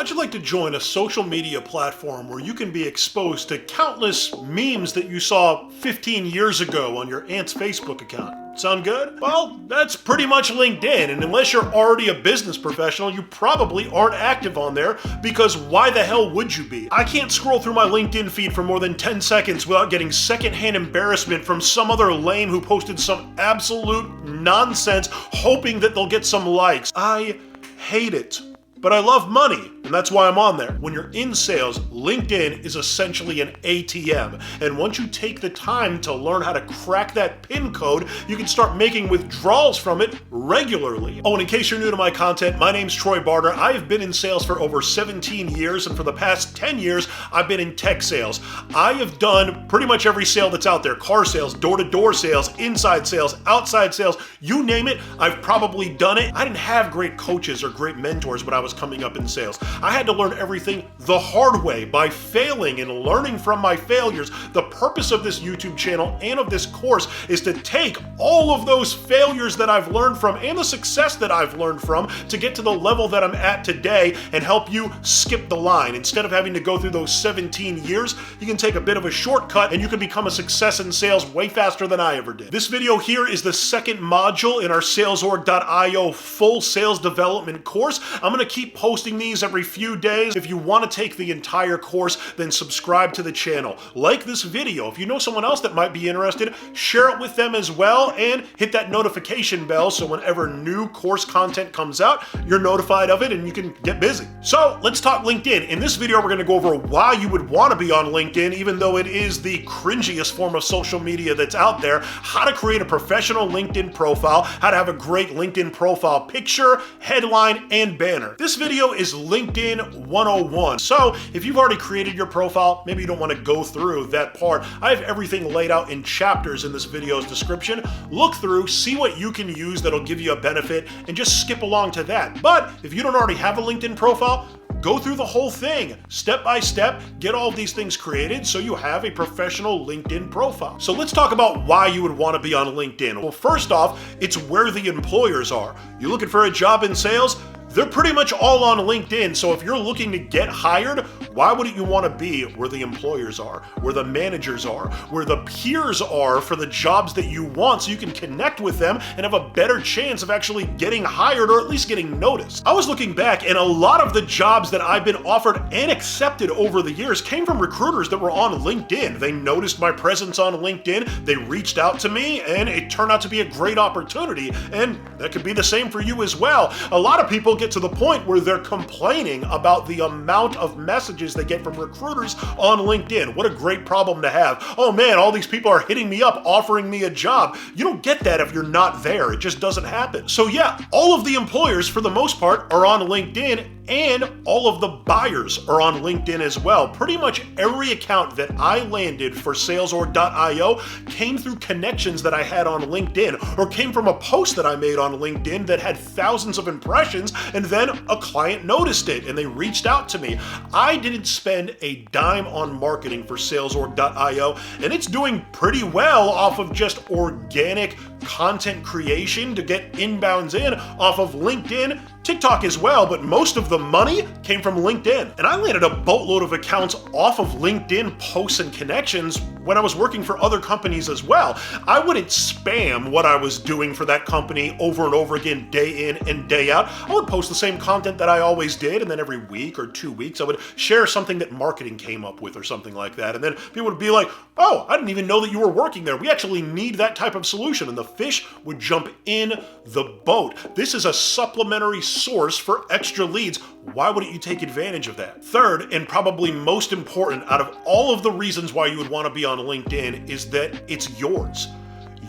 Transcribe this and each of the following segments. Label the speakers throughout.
Speaker 1: How'd you like to join a social media platform where you can be exposed to countless memes that you saw 15 years ago on your aunt's Facebook account? Sound good? Well, that's pretty much LinkedIn, and unless you're already a business professional, you probably aren't active on there, because why the hell would you be? I can't scroll through my LinkedIn feed for more than 10 seconds without getting secondhand embarrassment from some other lame who posted some absolute nonsense hoping that they'll get some likes. I hate it. But I love money, and that's why I'm on there. When you're in sales, LinkedIn is essentially an ATM. And once you take the time to learn how to crack that PIN code, you can start making withdrawals from it regularly. Oh, and in case you're new to my content, my name's Troy Barter. I have been in sales for over 17 years, and for the past 10 years, I've been in tech sales. I have done pretty much every sale that's out there. Car sales, door-to-door sales, inside sales, outside sales, you name it, I've probably done it. I didn't have great coaches or great mentors when I was coming up in sales. I had to learn everything the hard way by failing and learning from my failures. The purpose of this YouTube channel and of this course is to take all of those failures that I've learned from and the success that I've learned from to get to the level that I'm at today and help you skip the line. Instead of having to go through those 17 years, you can take a bit of a shortcut and you can become a success in sales way faster than I ever did. This video here is the second module in our SalesOrg.io full sales development course. I'm going to keep posting these every few days. If you want to take the entire course, then subscribe to the channel. Like this video. If you know someone else that might be interested, share it with them as well, and hit that notification bell so whenever new course content comes out, you're notified of it and you can get busy. So let's talk LinkedIn. In this video, we're going to go over why you would want to be on LinkedIn, even though it is the cringiest form of social media that's out there, how to create a professional LinkedIn profile, how to have a great LinkedIn profile picture, headline, and banner. This video is LinkedIn 101. So if you've already created your profile, maybe you don't want to go through that part. I have everything laid out in chapters in this video's description. Look through, see what you can use that'll give you a benefit, and just skip along to that. But if you don't already have a LinkedIn profile, go through the whole thing, step by step, get all of these things created so you have a professional LinkedIn profile. So let's talk about why you would want to be on LinkedIn. Well, first off, it's where the employers are. You looking for a job in sales? They're pretty much all on LinkedIn, so if you're looking to get hired, why wouldn't you want to be where the employers are, where the managers are, where the peers are for the jobs that you want, so you can connect with them and have a better chance of actually getting hired or at least getting noticed. I was looking back, and a lot of the jobs that I've been offered and accepted over the years came from recruiters that were on LinkedIn. They noticed my presence on LinkedIn, they reached out to me, and it turned out to be a great opportunity, and that could be the same for you as well. A lot of people get to the point where they're complaining about the amount of messages they get from recruiters on LinkedIn. What a great problem to have. Oh man, all these people are hitting me up, offering me a job. You don't get that if you're not there. It just doesn't happen. So yeah, all of the employers for the most part are on LinkedIn, and all of the buyers are on LinkedIn as well. Pretty much every account that I landed for SalesOrg.io came through connections that I had on LinkedIn, or came from a post that I made on LinkedIn that had thousands of impressions, and then a client noticed it and they reached out to me. I didn't spend a dime on marketing for SalesOrg.io, and it's doing pretty well off of just organic content creation to get inbounds in off of LinkedIn, TikTok as well, but most of the money came from LinkedIn. And I landed a boatload of accounts off of LinkedIn posts and connections when I was working for other companies as well. I wouldn't spam what I was doing for that company over and over again, day in and day out. I would post the same content that I always did, and then every week or 2 weeks, I would share something that marketing came up with or something like that. And then people would be like, oh, I didn't even know that you were working there. We actually need that type of solution. And the fish would jump in the boat. This is a supplementary source for extra leads. Why wouldn't you take advantage of that? Third, and probably most important out of all of the reasons why you would want to be on LinkedIn, is that it's yours.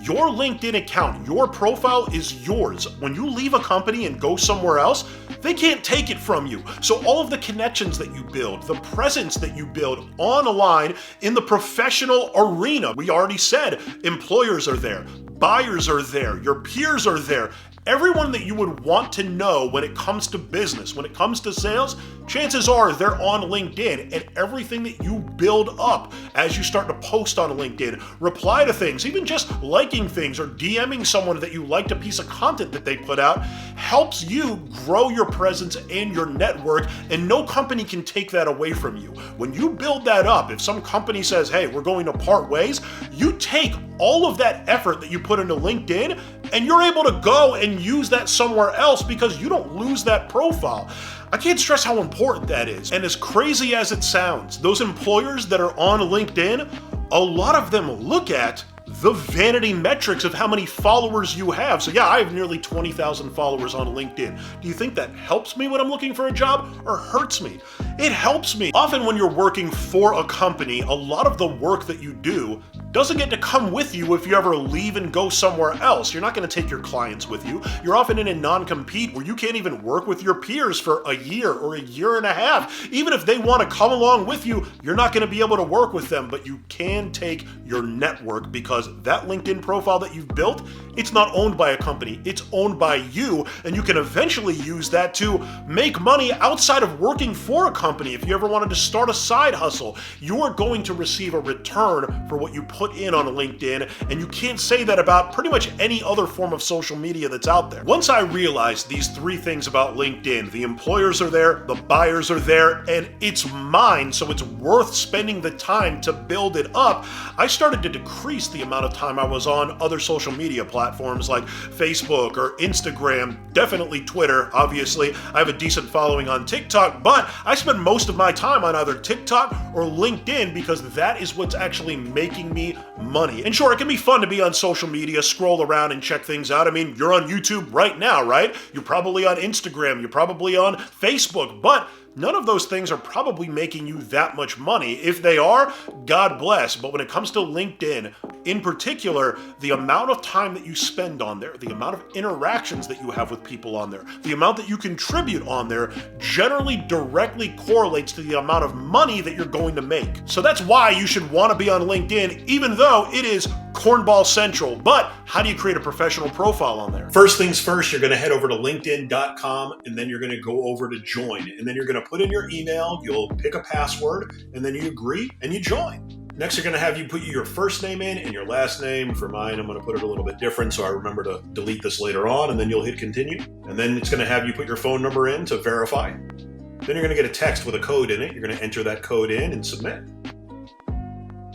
Speaker 1: Your LinkedIn account, your profile is yours. When you leave a company and go somewhere else, they can't take it from you. So all of the connections that you build, the presence that you build online in the professional arena, we already said employers are there, buyers are there, your peers are there. Everyone that you would want to know when it comes to business, when it comes to sales, chances are they're on LinkedIn, and everything that you build up as you start to post on LinkedIn, reply to things, even just liking things or DMing someone that you liked a piece of content that they put out, helps you grow your presence and your network, and no company can take that away from you. When you build that up, if some company says, hey, we're going to part ways, you take all of that effort that you put into LinkedIn and you're able to go and use that somewhere else because you don't lose that profile. I can't stress how important that is. And as crazy as it sounds, those employers that are on LinkedIn, a lot of them look at the vanity metrics of how many followers you have. So yeah, I have nearly 20,000 followers on LinkedIn. Do you think that helps me when I'm looking for a job or hurts me? It helps me. Often when you're working for a company, a lot of the work that you do doesn't get to come with you if you ever leave and go somewhere else. You're not going to take your clients with you. You're often in a non-compete where you can't even work with your peers for a year or a year and a half. Even if they want to come along with you, you're not going to be able to work with them, but you can take your network because that LinkedIn profile that you've built, it's not owned by a company, it's owned by you, and you can eventually use that to make money outside of working for a company. If you ever wanted to start a side hustle, you are going to receive a return for what you put in on LinkedIn, and you can't say that about pretty much any other form of social media that's out there. Once I realized these three things about LinkedIn, the employers are there, the buyers are there, and it's mine, so it's worth spending the time to build it up, I started to decrease the amount of time I was on other social media platforms like Facebook or Instagram, definitely Twitter, obviously. I have a decent following on TikTok, but I spend most of my time on either TikTok or LinkedIn because that is what's actually making me money. And sure, it can be fun to be on social media, scroll around and check things out. I mean, you're on YouTube right now, right? You're probably on Instagram, you're probably on Facebook, but none of those things are probably making you that much money. If they are, God bless. But when it comes to LinkedIn, in particular, the amount of time that you spend on there, the amount of interactions that you have with people on there, the amount that you contribute on there generally directly correlates to the amount of money that you're going to make. So that's why you should want to be on LinkedIn, even though it is cornball central. But how do you create a professional profile on there? First things first, you're going to head over to linkedin.com, and then you're going to go over to join, and then you're going to put in your email, you'll pick a password, and then you agree and you join. Next, they're going to have you put your first name in and your last name. For mine, I'm going to put it a little bit different so I remember to delete this later on, and then you'll hit continue. And then it's going to have you put your phone number in to verify. Then you're going to get a text with a code in it. You're going to enter that code in and submit.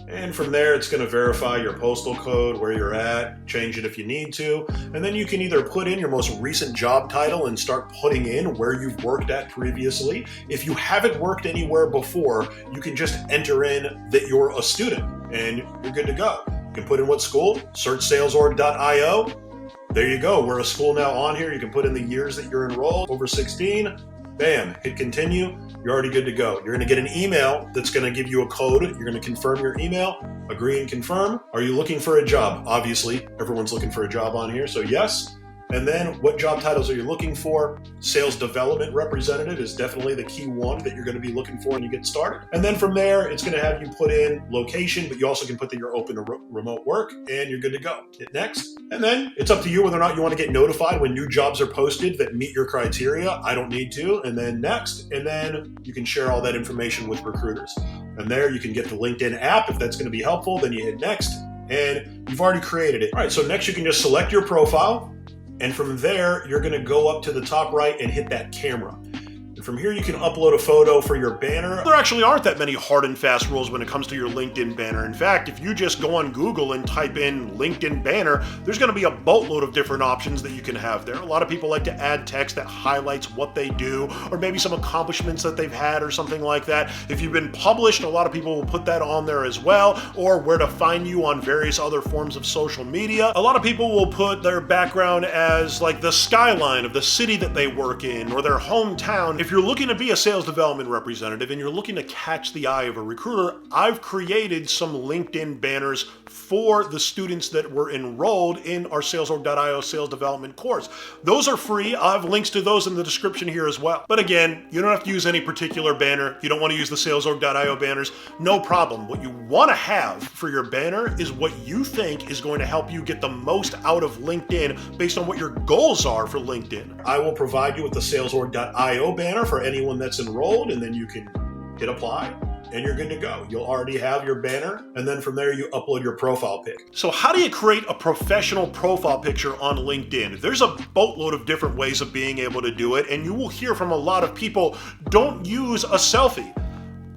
Speaker 1: And from there, it's going to verify your postal code, where you're at, change it if you need to. And then you can either put in your most recent job title and start putting in where you've worked at previously. If you haven't worked anywhere before, you can just enter in that you're a student and you're good to go. You can put in what school, searchsalesorg.io. There you go. We're a school now on here. You can put in the years that you're enrolled, over 16. Bam, hit continue. You're already good to go. You're going to get an email that's going to give you a code. You're going to confirm your email, agree and confirm. Are you looking for a job? Obviously, everyone's looking for a job on here, so yes. And then what job titles are you looking for? Sales development representative is definitely the key one that you're going to be looking for when you get started. And then from there, it's going to have you put in location, but you also can put that you're open to remote work, and you're good to go. Hit next. And then it's up to you whether or not you want to get notified when new jobs are posted that meet your criteria. I don't need to. And then next. And then you can share all that information with recruiters. And there you can get the LinkedIn app if that's going to be helpful. Then you hit next, and you've already created it. All right, so next you can just select your profile. And from there, you're going to go up to the top right and hit that camera. And from here, you can upload a photo for your banner. There actually aren't that many hard and fast rules when it comes to your LinkedIn banner. In fact, if you just go on Google and type in LinkedIn banner, there's going to be a boatload of different options that you can have there. A lot of people like to add text that highlights what they do, or maybe some accomplishments that they've had or something like that. If you've been published, a lot of people will put that on there as well, or where to find you on various other forms of social media. A lot of people will put their background as like the skyline of the city that they work in, or their hometown. If you're you're looking to be a sales development representative and you're looking to catch the eye of a recruiter, I've created some LinkedIn banners for the students that were enrolled in our SalesOrg.io sales development course. Those are free. I'll have links to those in the description here as well. But again, you don't have to use any particular banner. You don't want to use the SalesOrg.io banners, no problem. What you want to have for your banner is what you think is going to help you get the most out of LinkedIn based on what your goals are for LinkedIn. I will provide you with the SalesOrg.io banner for anyone that's enrolled, and then you can hit apply and you're good to go. You'll already have your banner, and then from there you upload your profile pic. So how do you create a professional profile picture on LinkedIn? There's a boatload of different ways of being able to do it, and you will hear from a lot of people, don't use a selfie.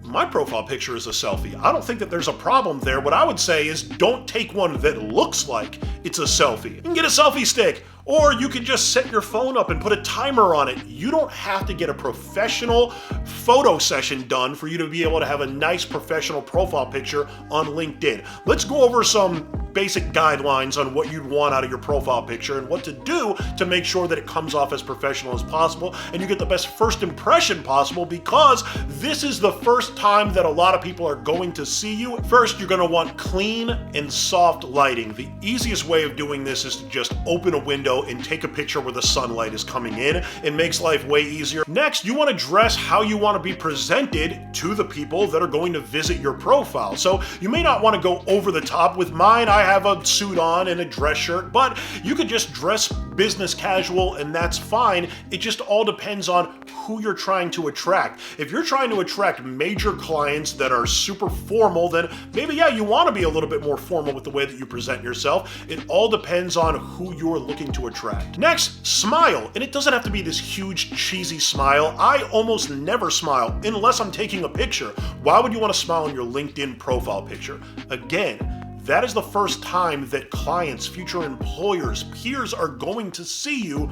Speaker 1: My profile picture is a selfie. I don't think that there's a problem there. What I would say is don't take one that looks like it's a selfie. You can get a selfie stick, or you can just set your phone up and put a timer on it. You don't have to get a professional photo session done for you to be able to have a nice professional profile picture on LinkedIn. Let's go over some basic guidelines on what you'd want out of your profile picture and what to do to make sure that it comes off as professional as possible and you get the best first impression possible, because this is the first time that a lot of people are going to see you. First, you're going to want clean and soft lighting. The easiest way of doing this is to just open a window and take a picture where the sunlight is coming in. It makes life way easier. Next, you want to dress how you want to be presented to the people that are going to visit your profile. So you may not want to go over the top. With mine, I have a suit on and a dress shirt, but you could just dress business casual and that's fine. It just all depends on who you're trying to attract. If you're trying to attract major clients that are super formal, then maybe, yeah, you want to be a little bit more formal with the way that you present yourself. It all depends on who you're looking to attract. Next, smile. And it doesn't have to be this huge cheesy smile. I almost never smile unless I'm taking a picture. Why would you want to smile in your LinkedIn profile picture? Again, that is the first time that clients, future employers, peers are going to see you.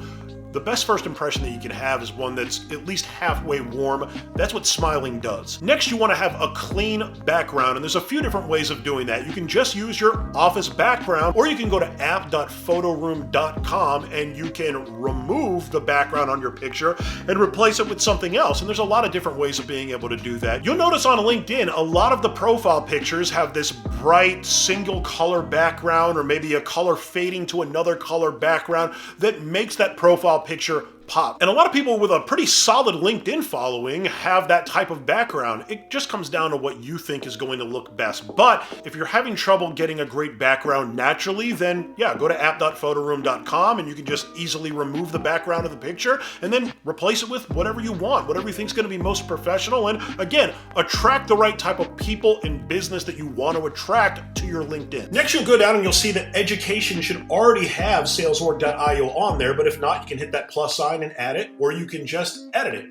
Speaker 1: The best first impression that you can have is one that's at least halfway warm. That's what smiling does. Next, you want to have a clean background, and there's a few different ways of doing that. You can just use your office background, or you can go to app.photoroom.com and you can remove the background on your picture and replace it with something else. And there's a lot of different ways of being able to do that. You'll notice on LinkedIn, a lot of the profile pictures have this bright single color background, or maybe a color fading to another color background that makes that profile picture pop. And a lot of people with a pretty solid LinkedIn following have that type of background. It just comes down to what you think is going to look best. But if you're having trouble getting a great background naturally, then yeah, go to app.photoroom.com and you can just easily remove the background of the picture and then replace it with whatever you want, whatever you think is going to be most professional. And again, attract the right type of people in business that you want to attract to your LinkedIn. Next, you'll go down and you'll see that education should already have SalesOrg.io on there, but if not, you can hit that plus sign and add it, or you can just edit it.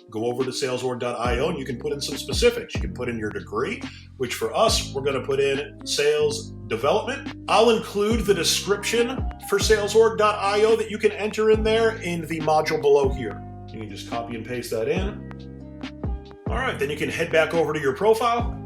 Speaker 1: Go over to SalesOrg.io and you can put in some specifics. You can put in your degree, which for us, we're going to put in sales development. I'll include the description for SalesOrg.io that you can enter in there in the module below here. You can just copy and paste that in. All right, then you can head back over to your profile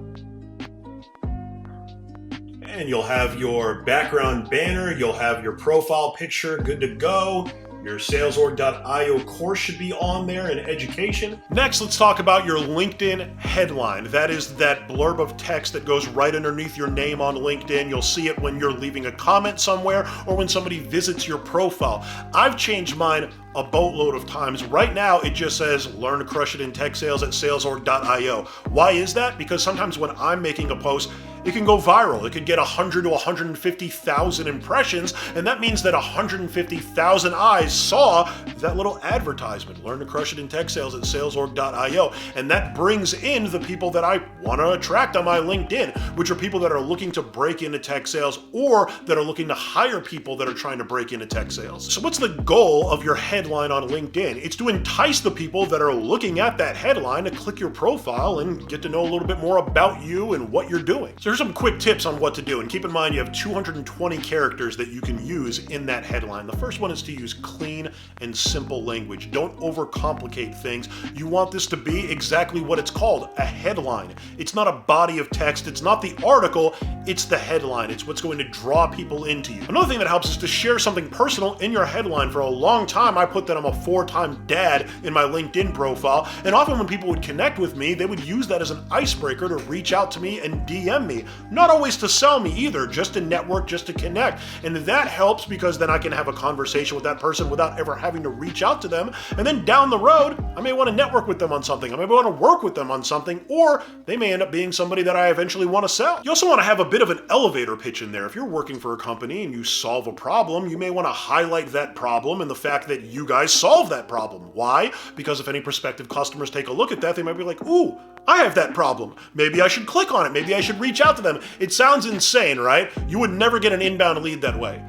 Speaker 1: and you'll have your background banner. You'll have your profile picture good to go. Your SalesOrg.io course should be on there in education. Next, let's talk about your LinkedIn headline. That is that blurb of text that goes right underneath your name on LinkedIn. You'll see it when you're leaving a comment somewhere or when somebody visits your profile. I've changed mine a boatload of times. Right now, it just says, learn to crush it in tech sales at SalesOrg.io. Why is that? Because sometimes when I'm making a post, it can go viral. It could get 100 to 150,000 impressions, and that means that 150,000 eyes saw that little advertisement, learn to crush it in tech sales at SalesOrg.io, and that brings in the people that I want to attract on my LinkedIn, which are people that are looking to break into tech sales or that are looking to hire people that are trying to break into tech sales. So what's the goal of your headline on LinkedIn? It's to entice the people that are looking at that headline to click your profile and get to know a little bit more about you and what you're doing. So here's some quick tips on what to do, and keep in mind you have 220 characters that you can use in that headline. The first one is to use clean and simple language. Don't overcomplicate things. You want this to be exactly what it's called, a headline. It's not a body of text. It's not the article. It's the headline. It's what's going to draw people into you. Another thing that helps is to share something personal in your headline. For a long time, I put that I'm a 4-time dad in my LinkedIn profile, and often when people would connect with me, they would use that as an icebreaker to reach out to me and DM me. Not always to sell me either, just to network, just to connect. And that helps because then I can have a conversation with that person without ever having to reach out to them. And then down the road, I may want to network with them on something. I may want to work with them on something, or they may end up being somebody that I eventually want to sell. You also want to have a bit of an elevator pitch in there. If you're working for a company and you solve a problem, you may want to highlight that problem and the fact that you guys solve that problem. Why? Because if any prospective customers take a look at that, they might be like, ooh, I have that problem. Maybe I should click on it. Maybe I should reach out to them. It sounds insane, right? You would never get an inbound lead that way.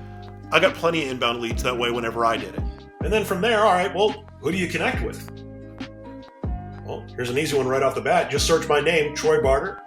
Speaker 1: I got plenty of inbound leads that way whenever I did it. And then from there, all right, well, who do you connect with? Well, here's an easy one right off the bat. Just search my name, Troy Barter.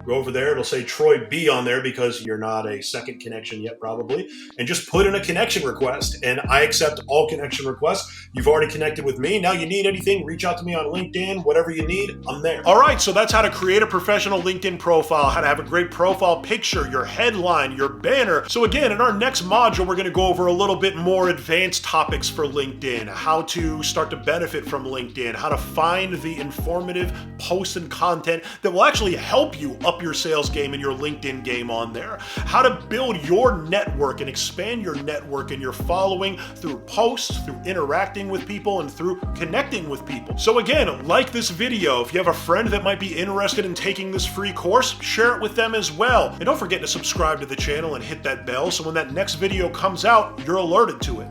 Speaker 1: Go over there, it'll say Troy B on there because you're not a second connection yet probably, and just put in a connection request, and I accept all connection requests. You've already connected with me. Now you need anything, reach out to me on LinkedIn, whatever you need, I'm there. All right, so that's how to create a professional LinkedIn profile, how to have a great profile picture, your headline, your banner. So again, in our next module, we're gonna go over a little bit more advanced topics for LinkedIn, how to start to benefit from LinkedIn, how to find the informative posts and content that will actually help you up your sales game and your LinkedIn game on there. How to build your network and expand your network and your following through posts, through interacting with people, and through connecting with people. So again, like this video. If you have a friend that might be interested in taking this free course, share it with them as well. And don't forget to subscribe to the channel and hit that bell so when that next video comes out, you're alerted to it.